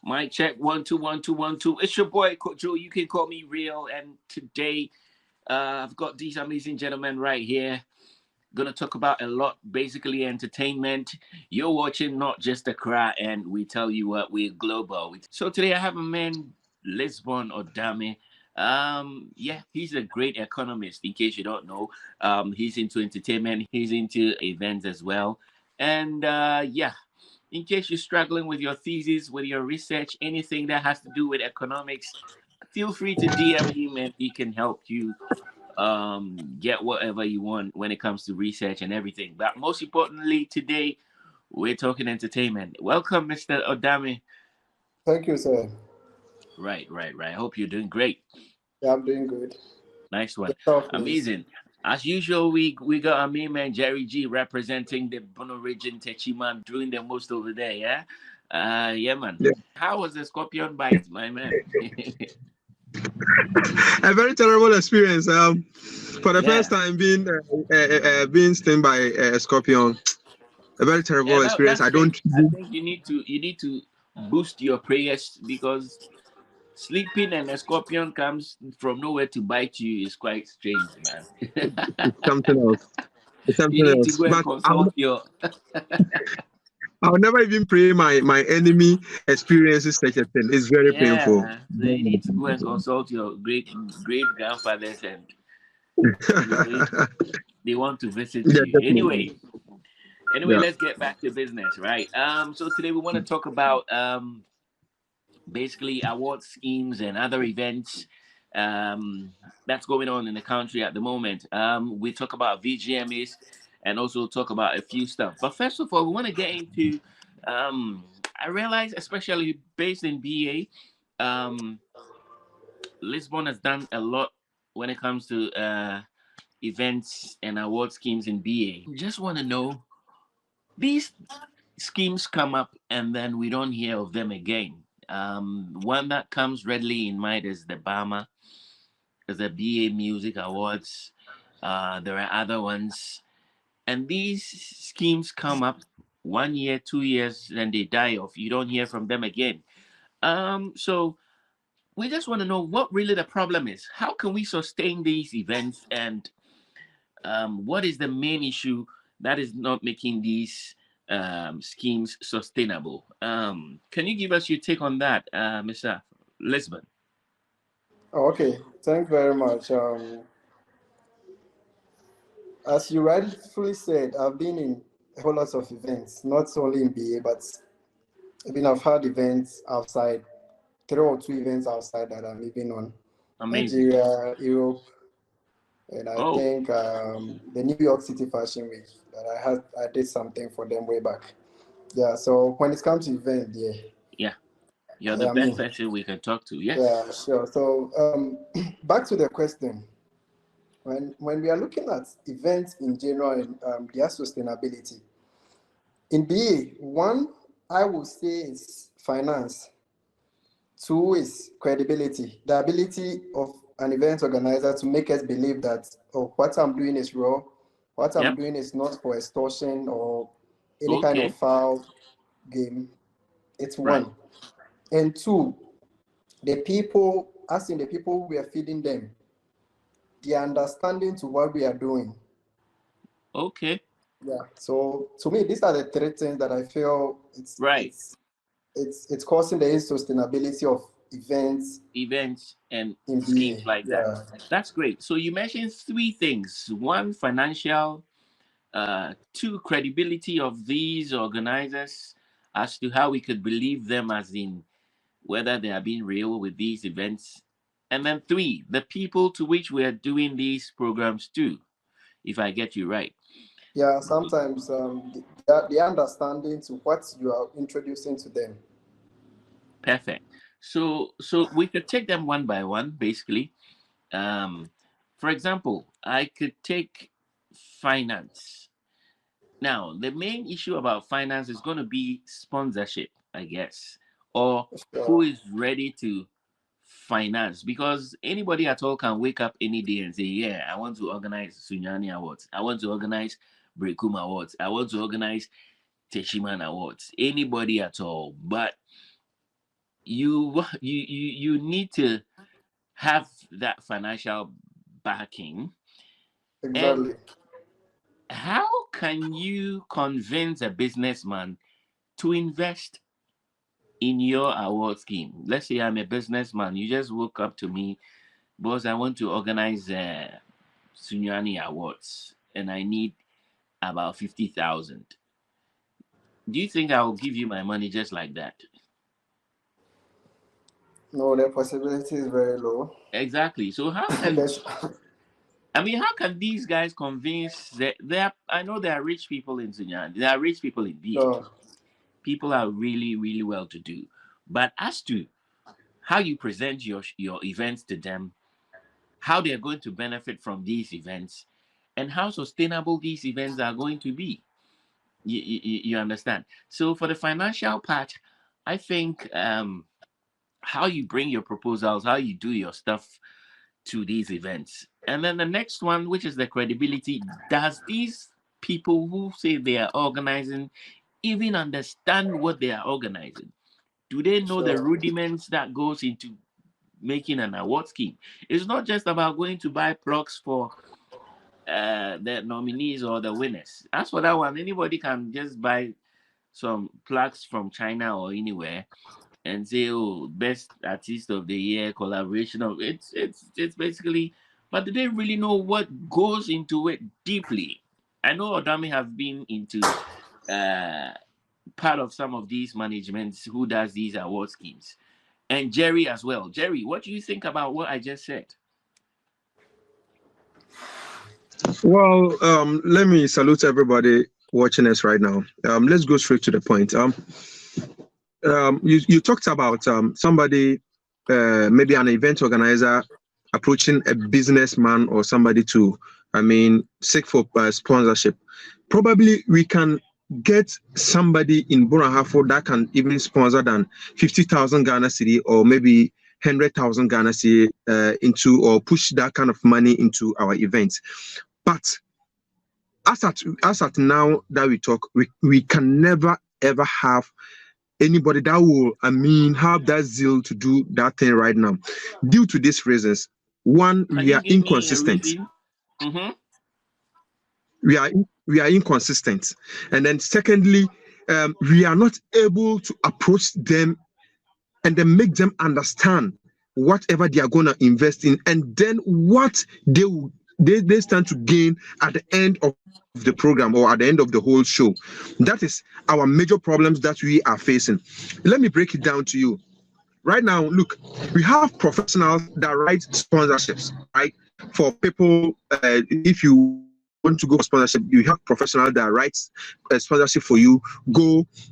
Mic check 1 2 1 2 1 2. It's your boy Coach Joe. You can call me Real. And today, I've got these amazing gentlemen right here. Gonna talk about a lot, basically entertainment. You're watching not just a cry, and we tell you what, we're global. So today I have a man, Lisbon Odame. Yeah, he's a great economist. In case you don't know, he's into entertainment. He's into events as well, and yeah. In case you're struggling with your thesis, with your research, anything that has to do with economics, feel free to DM him and he can help you get whatever you want when it comes to research and everything. But most importantly, today we're talking entertainment. Welcome, Mr. Odame. Thank you, sir. Right. I hope you're doing great. Yeah, I'm doing good. Nice one. Yourself, please. Amazing. As usual, we got our main man Jerry G representing the Bono region, Techiman, doing the most over there, yeah? Yeah, man. Yeah. How was the scorpion bite, my man? A very terrible experience. For the Yeah. first time being stung by a scorpion. A very Yeah, terrible experience. I think you need to boost your prayers because sleeping and a scorpion comes from nowhere to bite you is quite strange, man. It's something else. It's You something need to else. go and But I'll, consult your I'll never even pray my enemy experiences such a thing. It's very painful. yeah. So you need to go and consult your great grandfathers and they want to visit Yeah, you. definitely. Anyway, Yeah. let's get back to business, right? So today we want to talk about basically award schemes and other events that's going on in the country at the moment. We talk about VGMAs and also talk about a few stuff. But first of all, we want to get into I realize, especially based in BA, Lisbon has done a lot when it comes to events and award schemes in BA. Just want to know, these schemes come up and then we don't hear of them again. One that comes readily in mind is the BAMA, is the BA Music Awards. There are other ones, and these schemes come up 1 year, 2 years, then they die off. You don't hear from them again. So we just want to know what really the problem is. How can we sustain these events, and what is the main issue that is not making these schemes sustainable? Can you give us your take on that, Mr. Lisbon? Okay, thanks very much. As you rightfully said, I've been in a whole lot of events, not only in BA, but I've had events outside, 3 or 2 events outside that I'm even on. Amazing. Nigeria, Europe, and I Oh, think the New York City Fashion Week that I did something for them way back. Yeah, so when it comes to event, yeah, yeah. You're the I best mean, person we can talk to. Yes. yeah, sure. So back to the question. When we are looking at events in general and their sustainability, in BA, one I would say is finance. Two is credibility, the ability of an event organizer to make us believe that, oh, what I'm doing is raw, what I'm Yep. doing is not for extortion or any kind of Okay. foul game. It's Right. one. And two, the people, as in the people we are feeding them, the understanding to what we are doing. Okay. Yeah. So to me, these are the 3 things that I feel Right. it's causing the insustainability of events Events and in schemes BA. like that. Yeah. That's great. So you mentioned three things: one, financial; two, credibility of these organizers as to how we could believe them, as in whether they are being real with these events; and then three, the people to which we are doing these programs to. If I get you right. Yeah. Sometimes the understanding to what you are introducing to them. Perfect. So we could take them one by one, basically. Um, for example, I could take finance. Now, the main issue about finance is going to be sponsorship, I guess, or who Sure. is ready to finance. Because anybody at all can wake up any day and say, "Yeah, I want to organize Sunyani Awards. I want to organize Brekum Awards. I want to organize Teshiman Awards." Anybody at all, but you need to have that financial backing. Exactly. And how can you convince a businessman to invest in your award scheme? Let's say I'm a businessman. You just woke up to me, boss, I want to organize Sunyani Awards and I need about 50,000. Do you think I will give you my money just like that? No, the possibility is very low. Exactly. So how can how can these guys convince that I know there are rich people in Sunyani, there are rich people in BA. No. People are really, really well to do. But as to how you present your events to them, how they're going to benefit from these events, and how sustainable these events are going to be. You understand? So for the financial part, I think how you bring your proposals, how you do your stuff to these events. And then the next one, which is the credibility, does these people who say they are organizing even understand what they are organizing? Do they know the rudiments that goes into making an award scheme? It's not just about going to buy plugs for the nominees or the winners. As for that one, anybody can just buy some plugs from China or anywhere and say, "Oh, best artist of the year, collaboration of it's basically." But do they really know what goes into it deeply? I know Odami have been into part of some of these managements who does these award schemes, and Jerry as well. Jerry, what do you think about what I just said? Well, let me salute everybody watching us right now. Let's go straight to the point. You talked about somebody, maybe an event organizer, approaching a businessman or somebody to, seek for sponsorship. Probably we can get somebody in Burahafo that can even sponsor than 50,000 Ghana cedi or maybe 100,000 Ghana cedi into, or push that kind of money into our events. But as at now that we talk, we can never ever have anybody that will have that zeal to do that thing right now, due to these reasons. One, we are inconsistent. Mm-hmm. We are inconsistent, and then secondly, we are not able to approach them and then make them understand whatever they are going to invest in, and then what they stand to gain at the end of the program or at the end of the whole show. That is our major problems that we are facing. Let me break it down to you. Right now, look, we have professionals that write sponsorships, right? For people, if you want to go for sponsorship, you have professionals that writes a sponsorship for you.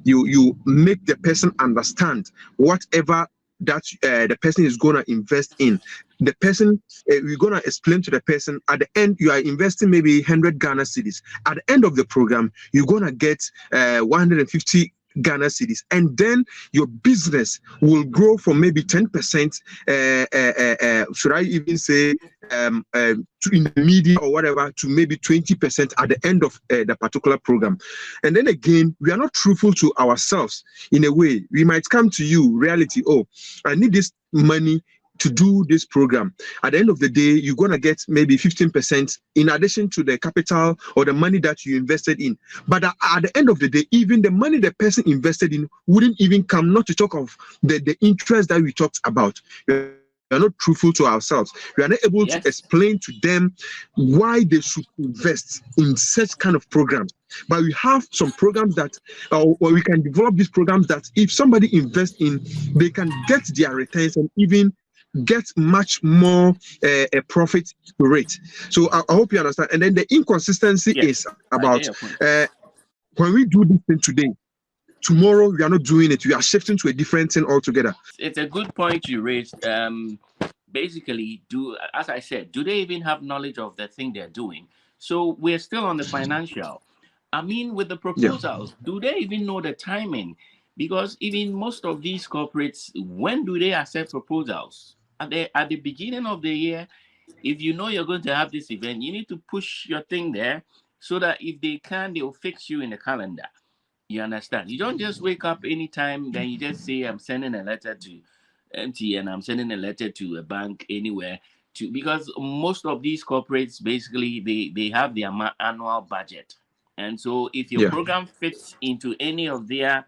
You make the person understand whatever that the person is going to invest in. The person, we're going to explain to the person at the end, you are investing maybe 100 Ghana cedis. At the end of the program, you're going to get 150 Ghana cedis, and then your business will grow from maybe 10%, should I even say, in the media or whatever, to maybe 20% at the end of the particular program. And then again, we are not truthful to ourselves in a way. We might come to you, reality, oh, I need this money to do this program. At the end of the day, you're going to get maybe 15% in addition to the capital or the money that you invested in. But at the end of the day, even the money the person invested in wouldn't even come, not to talk of the interest that we talked about. We are not truthful to ourselves. We are not able to explain to them why they should invest in such kind of programs. But we have some programs that, or we can develop these programs that if somebody invests in, they can get their returns and even get much more a profit rate. So I hope you understand. And then the inconsistency is about when we do this thing today, tomorrow we are not doing it. We are shifting to a different thing altogether. It's a good point you raised. Basically, as I said, do they even have knowledge of the thing they're doing? So we're still on the financial. With the proposals, do they even know the timing? Because even most of these corporates, when do they accept proposals? At the beginning of the year, if you know you're going to have this event, you need to push your thing there so that if they can, they'll fix you in the calendar. You understand? You don't just wake up anytime, then you just say, I'm sending a letter to MTN, I'm sending a letter to a bank anywhere. Because most of these corporates basically they have their annual budget. And so if your Yeah. program fits into any of their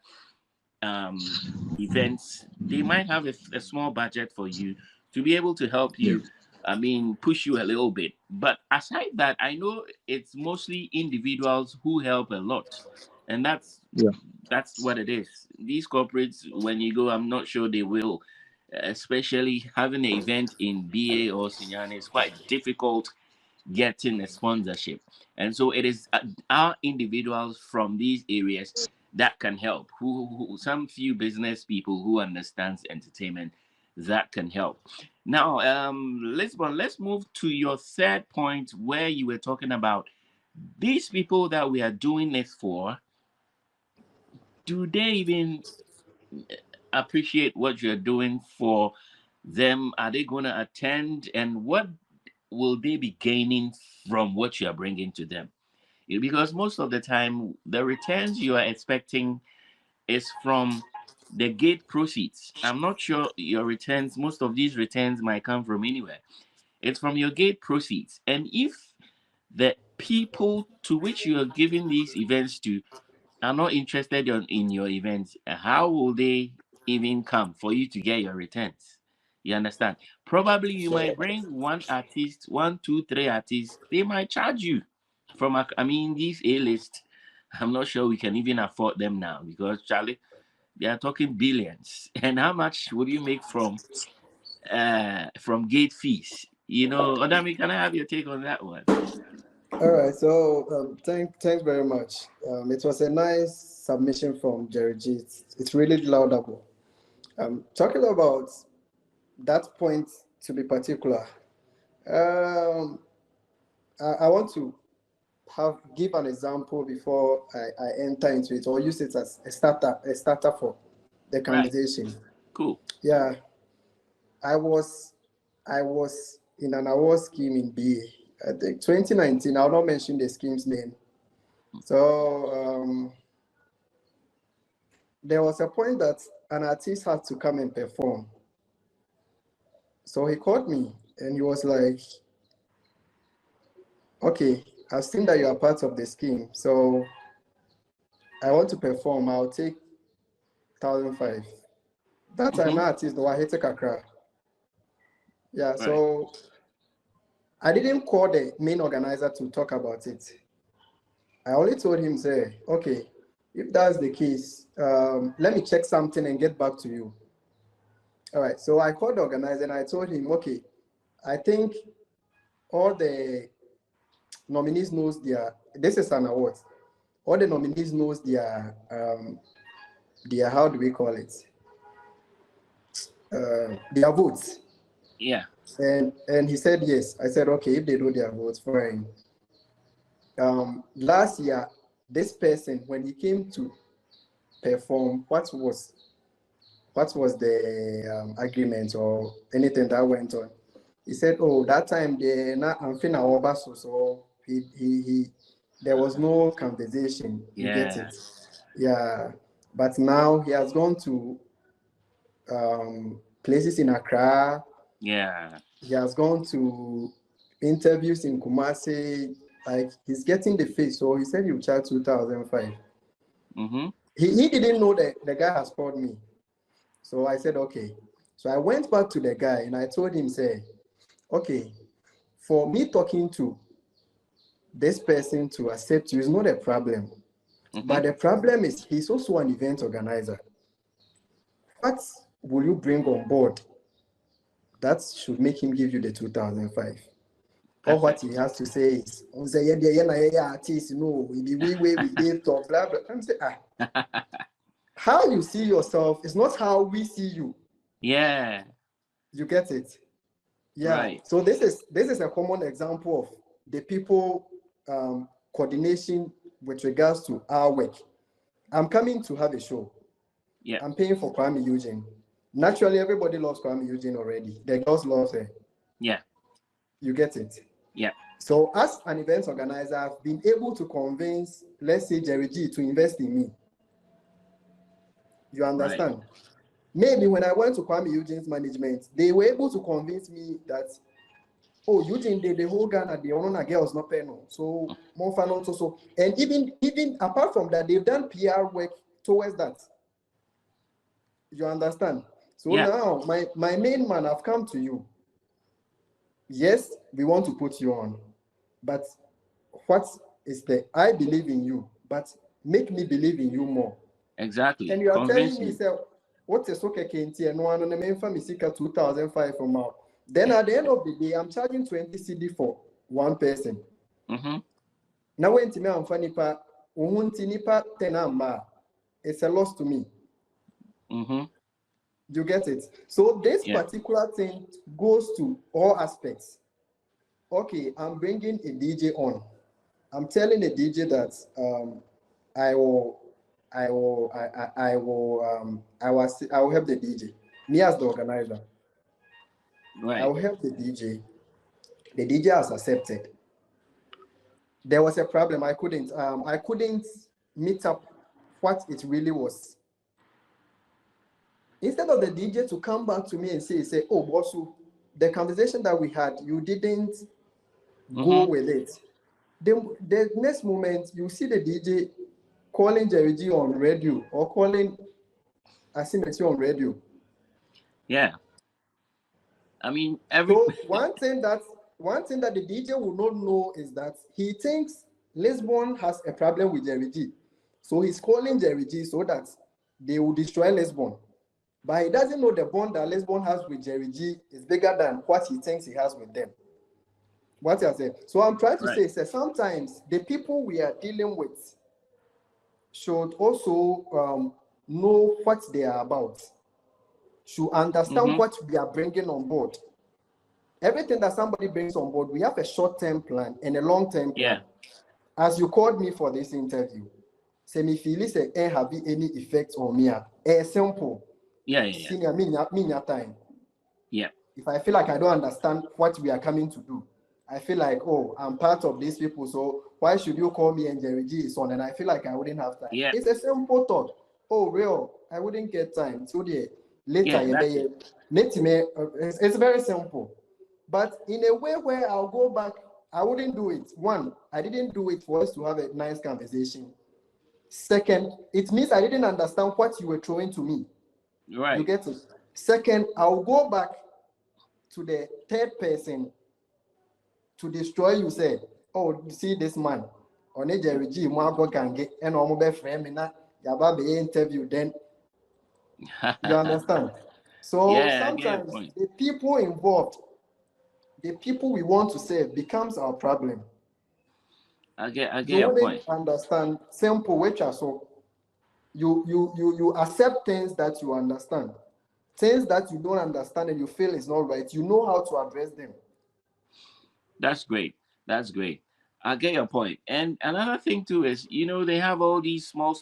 events, they might have a small budget for you to be able to help you. I mean, push you a little bit. But aside that, I know it's mostly individuals who help a lot, and Yeah. that's what it is. These corporates, when you go, I'm not sure they will. Especially having an event in BA or Sinyane is quite difficult getting a sponsorship. And so it is our individuals from these areas that can help, who some few business people who understands entertainment that can help. Now, Lisbon, let's move to your third point where you were talking about these people that we are doing this for. Do they even appreciate what you're doing for them? Are they going to attend? And what will they be gaining from what you are bringing to them? Because most of the time, the returns you are expecting is from the gate proceeds. I'm not sure your returns, most of these returns might come from anywhere. It's from your gate proceeds. And if the people to which you are giving these events to are not interested in your events, how will they even come for you to get your returns? You understand? Probably you might bring one artist, one, two, three artists. They might charge you from, I mean, these A-list. I'm not sure we can even afford them now because, Charlie, they are talking billions. And how much would you make from gate fees? You know, Odami, can I have your take on that one? All right, so thanks very much. It was a nice submission from Jerry G. It's really laudable. Talking about that point to be particular, I want to give an example before I enter into it, or use it as a starter for the conversation. Right. Cool. Yeah, I was in an award scheme in BA. I think 2019. I'll not mention the scheme's name. So there was a point that an artist had to come and perform. So he called me and he was like, okay, I've seen that you are part of the scheme. So I want to perform. I'll take 1,500. That time, artist, no, I hate Kakra. Yeah, Right. so I didn't call the main organizer to talk about it. I only told him, say, okay, if that's the case, let me check something and get back to you. All right, so I called the organizer and I told him, okay, I think all the nominees knows this is an award. All the nominees knows their, how do we call it? Their votes. Yeah. And he said yes. I said, okay, if they do their votes, fine. Last year, this person, when he came to perform, what was the agreement or anything that went on? He said, oh, that time so there was no conversation. You get it? Yeah. But now he has gone to places in Accra. Yeah. He has gone to interviews in Kumasi. Like, he's getting the face. So he said he'll charge 2,500. He didn't know that the guy has called me. So I said, okay. So I went back to the guy and I told him, say, okay, for me talking to this person to accept you is not a problem. But the problem is he's also an event organizer. What will you bring on board that should make him give you the 2,500? Or what he has to say is, artist, no, we did talk, blah, blah. I'm saying, how you see yourself is not how we see you. Yeah. You get it? Yeah. Right. So this is a common example of the people coordination with regards to our work. I'm coming to have a show. Yeah. I'm paying for Kwame Eugene. Naturally, everybody loves Kwame Eugene already. The girls love her. Yeah. You get it? Yeah. So as an event organizer, I've been able to convince, let's say, Jerry G to invest in me. You understand? Maybe when I went to Kwame Eugene's management, they were able to convince me that, oh, Eugene, the whole Ghana, the Onona girls not paying. So more fun also. So, and even apart from that, they've done PR work towards that. You understand? So now my main man, I've come to you. Yes, we want to put you on, but what is I believe in you, but make me believe in you more. Exactly. And you are telling me, sir, what is okay, Kenty, and one on the main family 2005 from now. Then at the end of the day, I'm charging 20 CD for one person. Now when to me I'm funny pa, nipa 10 it's a loss to me. You get it? So this particular thing goes to all aspects. Okay, I'm bringing a DJ on. I'm telling a DJ that I will help the DJ. Me as the organizer. Right. I will help the DJ. The DJ has accepted. There was a problem. I couldn't meet up what it really was. Instead of the DJ to come back to me and say, oh, Bosu, the conversation that we had, you didn't go with it. The next moment, you see the DJ calling Jerry G on radio or calling Asimeti on radio. Yeah. I mean, So one thing that the DJ will not know is that he thinks Lisbon has a problem with Jerry G. So he's calling Jerry G so that they will destroy Lisbon. But he doesn't know the bond that Lisbon has with Jerry G is bigger than what he thinks he has with them. What I said. So I'm trying to say sometimes the people we are dealing with should also know what they are about, should understand what we are bringing on board. Everything that somebody brings on board, we have a short-term plan and a long-term plan. As you called me for this interview, say me feel say have any effect on me. Simple. Senior, me time. Yeah. If I feel like I don't understand what we are coming to do, I feel like, oh, I'm part of these people, so why should you call me and Jerry G is on? And I feel like I wouldn't have time. Yeah. It's a simple thought. Oh, real, I wouldn't get time. So later, it's very simple. But in a way where I'll go back, I wouldn't do it. One, I didn't do it for us to have a nice conversation. Second, it means I didn't understand what you were throwing to me. Right. You get it? Second, I'll go back to the third person to destroy you. Say, oh, see this man on a Jerry G, Marco can get an almost friend me na yababe interview. Then you understand? So sometimes the people involved, the people we want to save becomes our problem. I get your point. Understand simple which are so you accept things that you understand. Things that you don't understand and you feel is not right, you know how to address them. That's great. I get your point. And another thing too is, they have all these small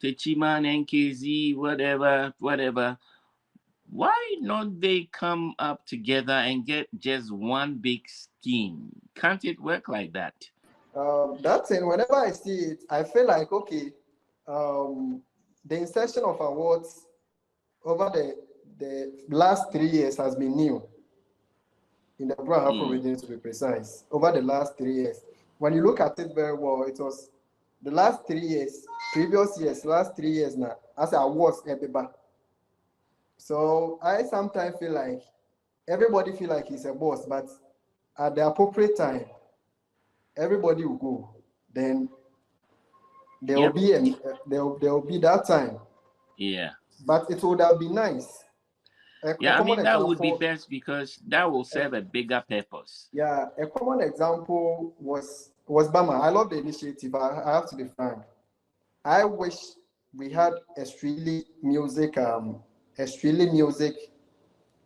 Techiman, NKZ, whatever. Why not they come up together and get just one big scheme? Can't it work like that? That's it. Whenever I see it, I feel like, okay, the insertion of awards over the last 3 years has been new in the Brahafo region, to be precise. Over the last 3 years, when you look at it very well, it was the last 3 years, last 3 years now, as awards everybody. So I sometimes feel like everybody feel like he's a boss, but at the appropriate time, everybody will go. Then there will be that time. Yeah. But it would have been nice. That would be best because that will serve a bigger purpose. Yeah, a common example was Bama. I love the initiative. I have to be frank. I wish we had Australian Music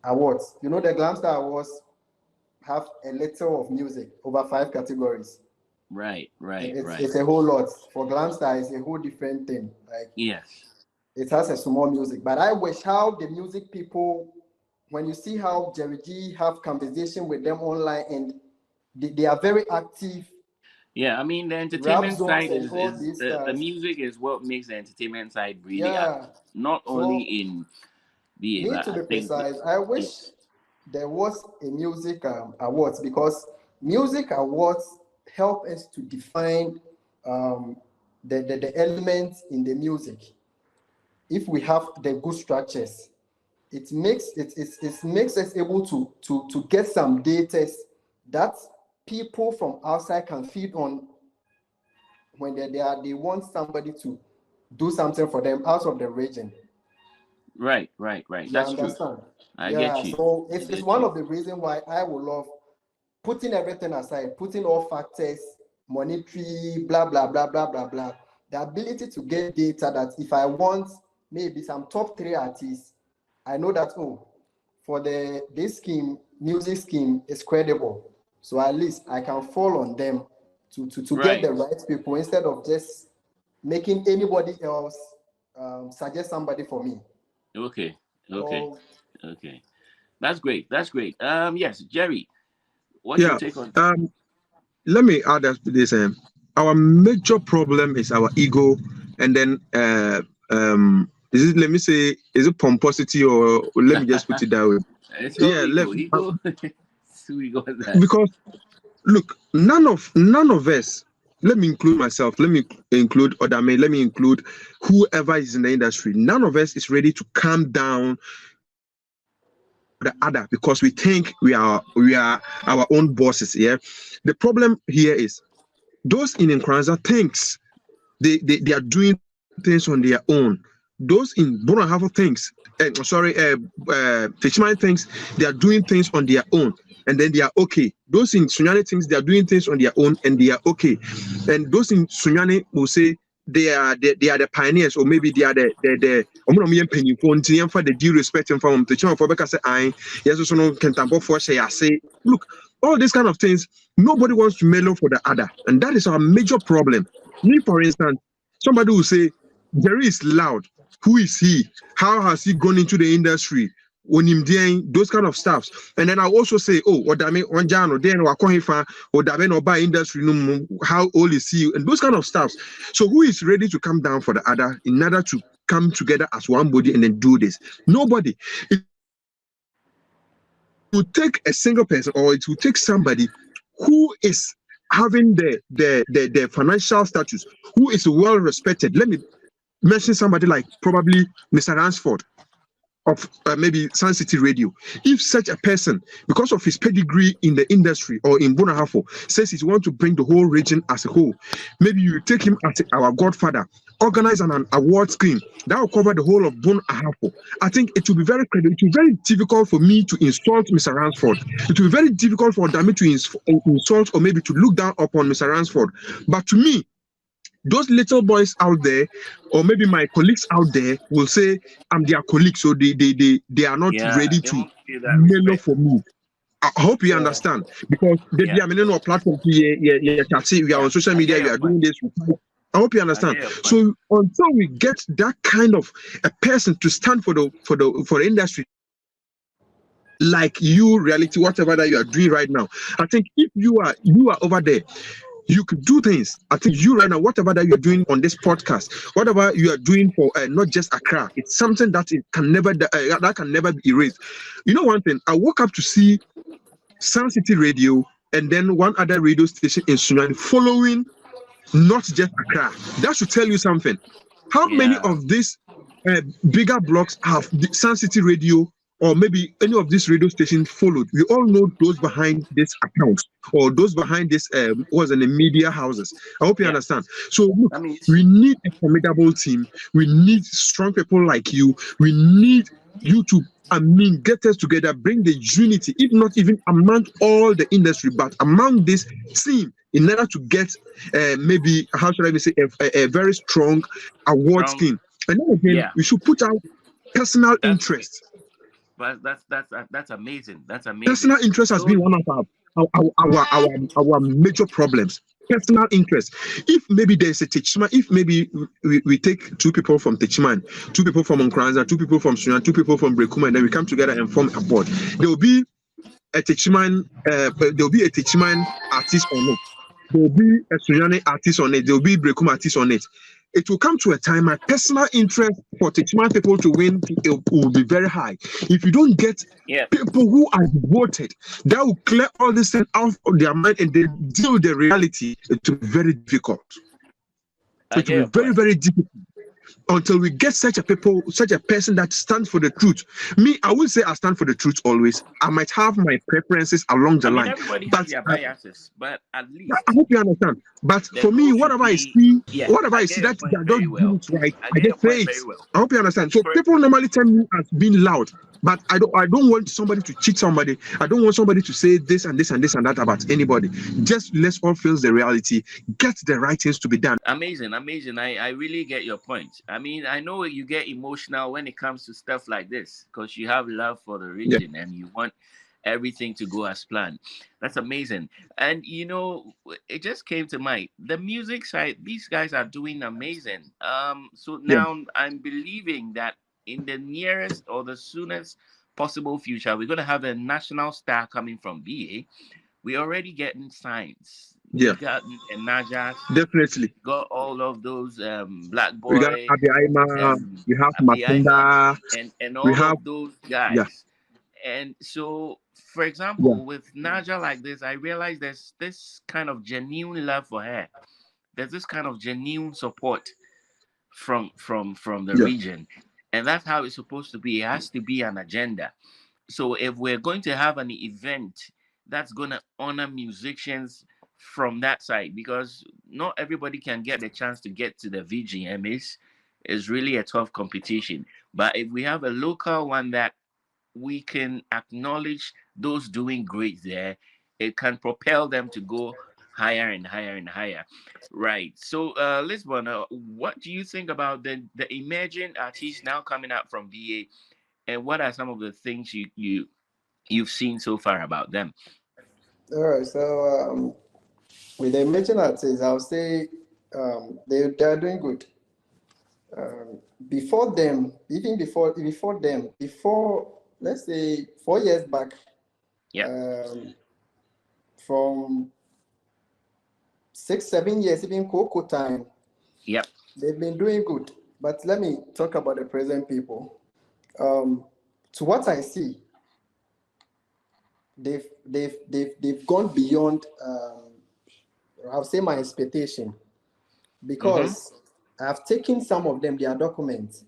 Awards. The Glamstar Awards have a little of music over 5 categories. Right. It's a whole lot. For Glamstar, it's a whole different thing. Like yes. It has a small music, but I wish how the music people, when you see how Jerry G have conversation with them online and they are very active Yeah, I mean the rap entertainment zones side and all is these the stuff. music is what makes the entertainment side really up. Yeah. Not only So in BA, me but to I be think precise, I wish yeah. there was a music awards, because music awards help us to define um, the elements in the music. If we have the good structures, it makes us able to get some data that people from outside can feed on when they want somebody to do something for them out of the region. Right. You That's true. understand? I Yeah. get you. So I it's get one you. of the reasons why I would love putting everything aside, putting all factors, monetary, blah blah blah blah blah blah. The ability to get data that if I want maybe some top 3 artists, I know that for this scheme, music scheme is credible. So at least I can fall on them to get Right. the right people instead of just making anybody else suggest somebody for me. Okay. So That's great. Yes, Jerry, what's your Yeah. take on? Let me add that to this. Our major problem is our ego, and then let me say, is it pomposity, or let me just put it that way. It's your Yeah, ego. Ego. Because look, none of us. Let me include myself. Let me include Odame. Let me include whoever is in the industry. None of us is ready to calm down the other because we think we are our own bosses. Yeah. The problem here is those in Nkranza thinks they are doing things on their own. Those in Bonahafo thinks, Techman thinks they are doing things on their own, and then they are okay. Those in Sunyani thinks they are doing things on their own, and they are okay. And those in Sunyani will say they are the pioneers, or maybe they are the for the due respect and from the channel for because I yes also no can tampo for say I say look, all these kind of things, nobody wants to mellow for the other, and that is our major problem. Me, for instance, somebody will say Jerry is loud. Who is he? How has he gone into the industry? When him doing those kind of stuffs, and then I also say, oh, Odame Onjano, then Wakohifa, Odame no by industry, no, how old is he? And those kind of stuffs. So who is ready to come down for the other in order to come together as one body and then do this? Nobody. It will take a single person, or it will take somebody who is having the financial status, who is well respected. Let me mention somebody like probably Mr. Ransford of maybe Sun City Radio. If such a person, because of his pedigree in the industry or in Bonahafo, says he wants to bring the whole region as a whole, maybe you take him as our godfather, organize an award scheme that will cover the whole of Bonahafo. I think it will be very credible. It will be very difficult for me to insult Mr. Ransford. It will be very difficult for Dami to insult or maybe to look down upon Mr. Ransford. But to me, those little boys out there, or maybe my colleagues out there, will say I'm their colleague, so they are not ready to mellow for me. I hope you understand, because they are on platform. We are on social media. We are doing this. I hope you understand. So until we get that kind of a person to stand for the industry, like you, reality, whatever that you are doing right now, I think if you are over there, you could do things. I think you right now, whatever that you're doing on this podcast, whatever you are doing for not just Accra, it's something that it can never that can never be erased. You know one thing, I woke up to see Sun City Radio and then one other radio station in Sunyani following not just Accra. That should tell you something. How many of these bigger blocks have Sun City Radio or maybe any of these radio stations followed? We all know those behind this account or those behind this was in the media houses. I hope you understand. So look, we need a formidable team. We need strong people like you. We need you to get us together, bring the unity, if not even among all the industry, but among this team, in order to get maybe, how should I say, a very strong award scheme. And then again, we should put out personal interest. But that's amazing. That's amazing. Personal interest has been one of our major problems. Personal interest. If maybe there's a Techman, if maybe we take 2 people from Techman, 2 people from Nkranza, 2 people from Sunyani, 2 people from Brekuma, and then we come together and form a board, there will be a Techman, artist or no. there will be a Sunyani artist on it, there will be Brekum artist on it. It will come to a time my personal interest for Techiman people to win will be very high. If you don't get people who are devoted, that will clear all this thing out of their mind and they deal with the reality, it will be very difficult. It will be very, very difficult until we get such a person that stands for the truth. Me, I will say I stand for the truth always. I might have my preferences along the line. Everybody has their biases, but at least I hope you understand. But for me, whatever I see that they are not doing it right, I just say it. I hope you understand. So people normally tell me as being loud, but I don't want somebody to cheat somebody. I don't want somebody to say this and this and this and that about anybody. Just let's all face the reality. Get the right things to be done. Amazing. I really get your point. I mean, I know you get emotional when it comes to stuff like this because you have love for the region and you want everything to go as planned. That's amazing. And you know, it just came to mind. The music side, these guys are doing amazing. So now I'm believing that in the nearest or the soonest possible future, we're gonna have a national star coming from BA. We're already getting signs. Yeah. We got Najas. Definitely. Got all of those Black Boy. We got Abiyaima, we have Matinda, and all of those guys. Yeah. And so, for example, with Naja like this, I realized there's this kind of genuine love for her. There's this kind of genuine support from the region. And that's how it's supposed to be. It has to be an agenda. So if we're going to have an event that's going to honor musicians from that side, because not everybody can get the chance to get to the VGMAs, it's really a tough competition. But if we have a local one that we can acknowledge those doing great there, it can propel them to go higher and higher and higher. Right. So, Lisbon, what do you think about the emerging artists now coming out from BA, and what are some of the things you've seen so far about them? All right. So, with the emerging artists, I'll say they're doing good. Before them, even before them, let's say 4 years back, from 6-7 years, even Coco time, they've been doing good. But let me talk about the present people. To what I see, they've gone beyond I'll say my expectation, because I've taken some of them, their documents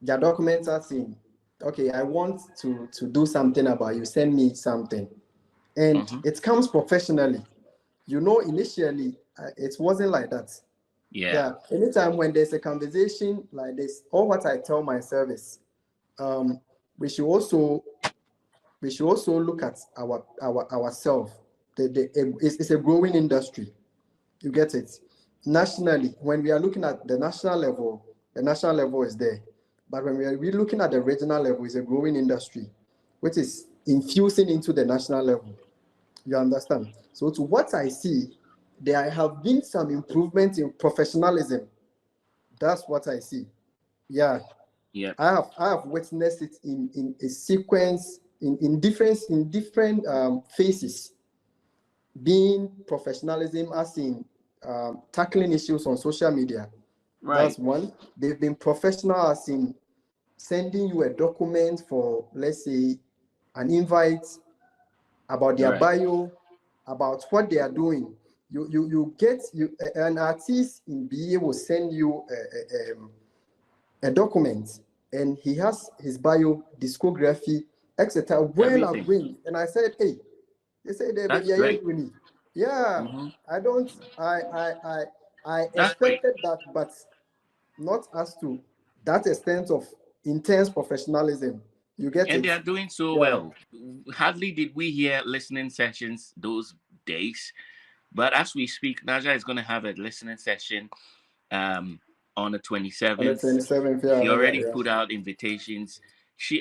are saying, okay, I want to do something about you, send me something. And it comes professionally. You know, initially, it wasn't like that. Yeah. Anytime when there's a conversation like this, or what I tell my service, we should also look at ourselves. It's a growing industry. You get it? Nationally, when we are looking at the national level is there. But when we're looking at the regional level, it's a growing industry, which is infusing into the national level. You understand? So to what I see, there have been some improvement in professionalism. That's what I see. Yeah. I have witnessed it in a sequence, in different phases. Being professionalism as in tackling issues on social media. Right. That's one. They've been professional as in sending you a document for, let's say, an invite about their bio, about what they are doing. You get an artist in BA will send you a document, and he has his bio, discography, etc. Well arranged. And I said, hey, they say they winning. Yeah, I expected that, but not as to that extent of intense professionalism. You get it? And they are doing so well. Hardly did we hear listening sessions those days, but as we speak, Naja is going to have a listening session on the 27th. On the 27th, She already put out invitations.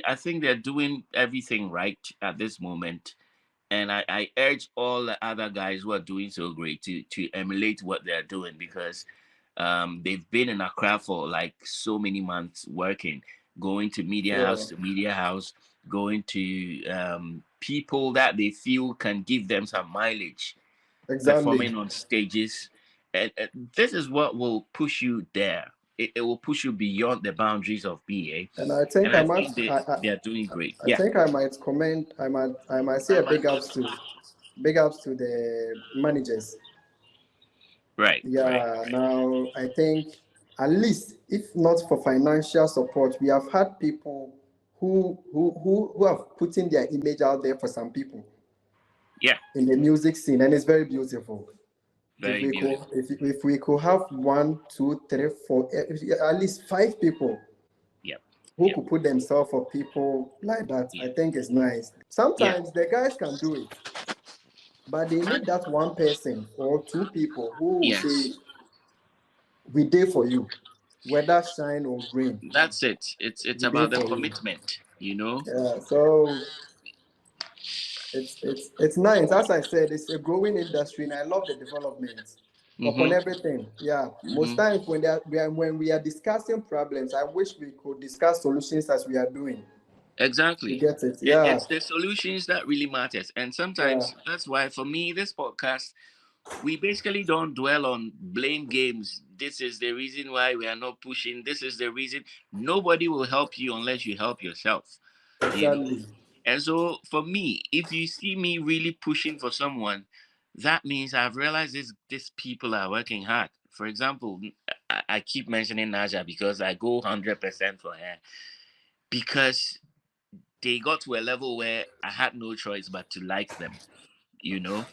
I think they're doing everything right at this moment. And I urge all the other guys who are doing so great to emulate what they're doing, because they've been in Accra for like so many months working, going to media house, going to people that they feel can give them some mileage. Exactly. performing on stages. And this is what will push you there. It will push you beyond the boundaries of BA. And I think And I I might, think they are doing great. I Yeah. think I might comment. I might say a big ups to the managers. Right. Right. Yeah. Now I think at least if not for financial support, we have had people who have put in their image out there for some people. Yeah. In the music scene, and it's very beautiful. Very beautiful. If we could have 1, 2, 3, 4, at least 5 people Yep. who could put themselves for people like that, I think it's nice. Sometimes the guys can do it, but they need that one person or 2 people who will say, Yes. "We did for you, whether shine or rain. That's it. It's We about did the for you." commitment, you know. Yeah, so it's nice. As I said, it's a growing industry, and I love the development upon Mm-hmm. everything. Yeah, most Mm-hmm. times when we are discussing problems, I wish we could discuss solutions as we are doing. You Exactly. get it? Yeah, It's the solutions that really matters. And yeah, sometimes that's why for me, this podcast, we basically don't dwell on blame games. This is the reason why we are not pushing. This is the reason. Nobody will help you unless you help yourself. You know. exactly, And so for me, if you see me really pushing for someone, that means I've realized these people are working hard. For example, I keep mentioning Naja because I go 100% for her because they got to a level where I had no choice but to like them, you know.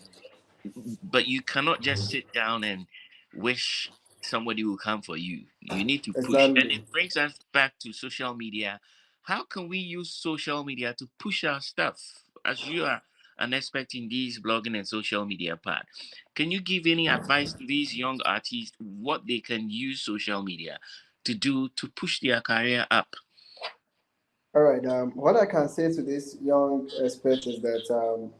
But you cannot just sit down and wish somebody will come for you. You need to push. And exactly. it brings us back to social media. How can we use social media to push our stuff? As you are an expert in these blogging and social media part, can you give any advice to these young artists what they can use social media to do to push their career up? All right. What I can say to this young expert is that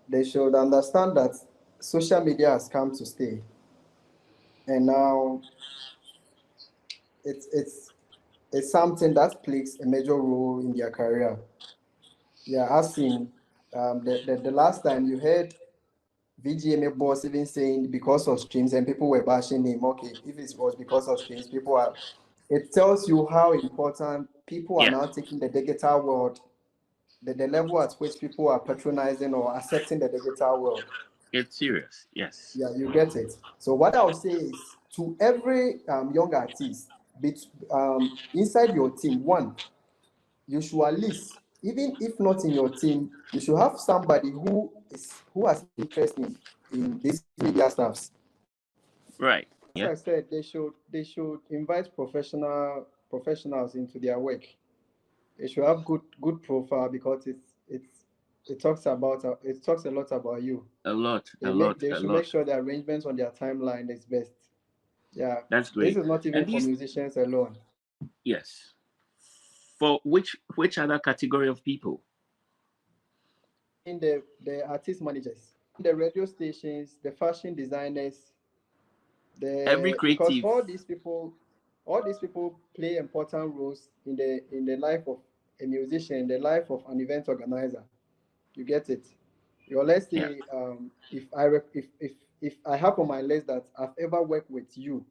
they should understand that social media has come to stay, and now it's it's it's something that plays a major role in their career. Yeah, as in the last time you heard VGMA boss even saying because of streams and people were bashing him. Okay, if it was because of streams, people are. It tells you how important people are Yeah, now taking the digital world, the level at which people are patronizing or accepting the digital world. it's serious. Yes. Yeah, you get it. So what I'll say is to every young artist, inside your team, one, you should at least, even if not in your team, you should have somebody who has interest in these media stuffs. Right. As Yeah. I said, they should invite professionals into their work. They should have good profile because it talks a lot about you. A lot. A They lot. A should make lot. sure the arrangements on their timeline is best. Yeah, That's this great. is not even And for these, musicians alone. yes. For which other category of people? In the artist managers, the radio stations, the fashion designers, Every because creative. all these people play important roles in the life of a musician, the life of an event organizer. You get it? Your let's Yeah. say if I have on my list that I've ever worked with you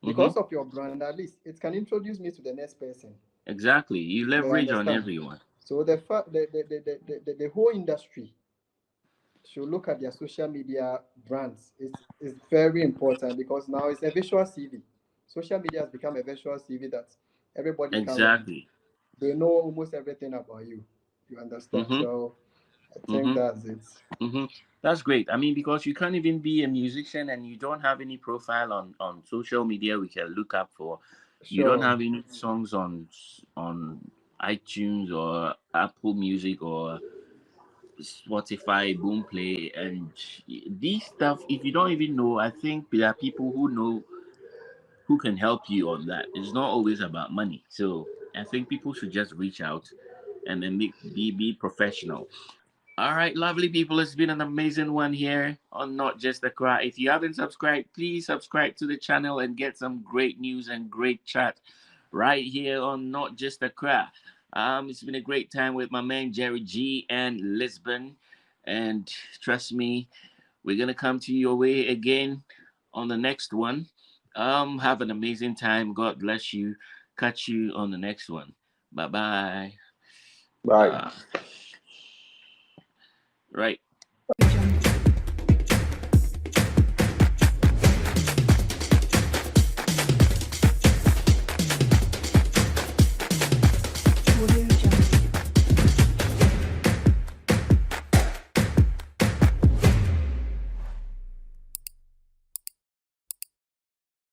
Mm-hmm. because of your brand, at least it can introduce me to the next person. Exactly. You You leverage on understand? everyone. So the whole industry should look at their social media brands. It's very important because now it's a visual CV. Social media has become a visual CV that everybody can read. Exactly. They know almost everything about you. You understand? Mm-hmm. So I think Mm-hmm. that's it. Mm-hmm. That's great. I mean, because you can't even be a musician and you don't have any profile on social media we can look up for. You don't Sure. have any songs on iTunes or Apple Music or Spotify, Boomplay, and these stuff. If you don't even know, I think there are people who know who can help you on that. It's not always about money. So I think people should just reach out and then be professional. All right, lovely people. It's been an amazing one here on Not Just a Cry. If you haven't subscribed, please subscribe to the channel and get some great news and great chat right here on Not Just a Cry. It's been a great time with my man Jerry G and Lisbon, and trust me, We're going to come to your way again on the next one. Have an amazing time. God bless you. Catch you on the next one. Bye-bye. Bye. Right.